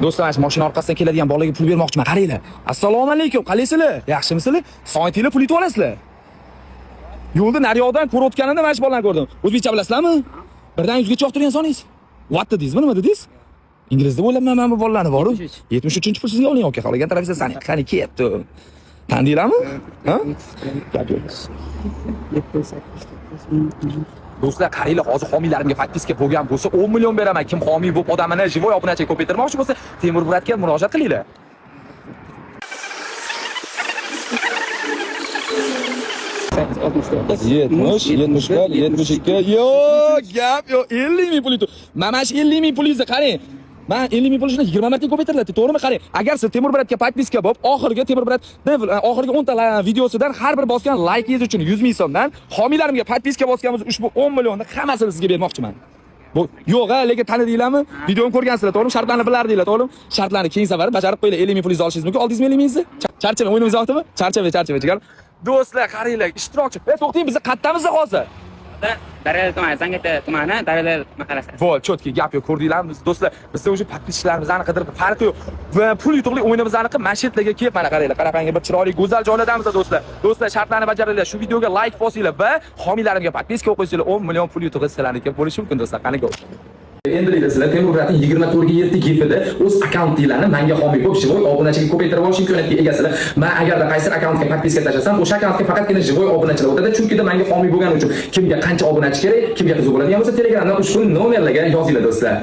Do'stlar, mana shu mashina orqasidan keladigan bolaga pul bermoqchiman. Qaranglar. Assalomu alaykum. Qalaysizlar? Yaxshimisizlar? Soatinglar pul yutib olasizlar. Yo'lda naryoqdan ko'rayotganimda mana shu bolani ko'rdim. O'zbekcha bilasizlarmi? Birdan 100 gacha yoqtirgan soningiz. What dedingizmi, nima dedingiz? Inglizda o'ylabman men bu bolalarni boru. 73-pul sizga oling yoki qolgan tarafga sani. Qani ketdi. Tanidinglarmi? Ha? Do'stlar, qaranglar, hozir homiylarimga podpiska bo'lgan bo'lsa 10 million beraman. Kim homiy bo'lib odamini живой obunachiga ko'paytirmoqchi bo'lsa, Temur Muratga murojaat qilinglar. Yetmiş ikki. Yo'q, gap yo'q. 50 ming pul yutib. Mana shu 50 ming pulingizni qarang. Men 50 ming pulni 20 marta ko'paytiriladi, to'g'rimi? Qarang. Agar siz Temur Muratga podpiska bo'lib, oxirgi Temur Murat oxirgi 10 ta videosidan har bir bosgan laykingiz uchun 100 ming so'mdan homiylarimga podpiska bosganimiz ushbu 10 millionni hammasini sizga bermoqchiman. Bu yo'q, lekin tanidinglarmi? Videoni ko'rgansizlar, to'g'rimi? Shartlarni bilardinglar, to'g'rimi? Shartlarni keyingi safar bajarib qo'yinglar. 50 ming pulingizni olishingiz mumkin. Oldingizmi 50 mingingizni? Charchamang, o'yinimiz vaqtimi? Charchamang. Do'stlar, qaranglar, ishtirokchi. To'xting, biz qayerdamiz hozir? Daryo tumani, Zangiota tumani, Daryo mahallasi. Voy, chotki gap yo'q, ko'rdinglarmi? Do'stlar, bizda o'sha podpischlarimizni qidirib, farqi yo'q. Va pul yutuqli o'yinimizni qilib, masjidlarga kelib, mana qaranglar, qarapanga bir chiroyli, go'zal joylardamiz, do'stlar. Do'stlar, shartlarni bajaringlar. Shu videoga like bosinglar va homiylarimga podpiska qo'ysanglar, 10 million pul yutug'i sizlarniki bo'lishi mumkin, do'stlar. Qani go. Endi sizlar Temur Muratning 24/7 keyfida o'z akkauntinglarni menga homiy bo'lib, живой obunachiga ko'paytirib olish imkoniyatiga egasizlar. Men agarda qaysi akkauntga podpiska tashlasam, o'sha akkauntga faqatgina живой obunachilar o'tadi, chunki menga homiy bo'lgani uchun kimga qancha obunachi kerak, kimga qiziq bo'ladigan bo'lsa, Telegramdan ushbu nomerlarga yozinglar, do'stlar.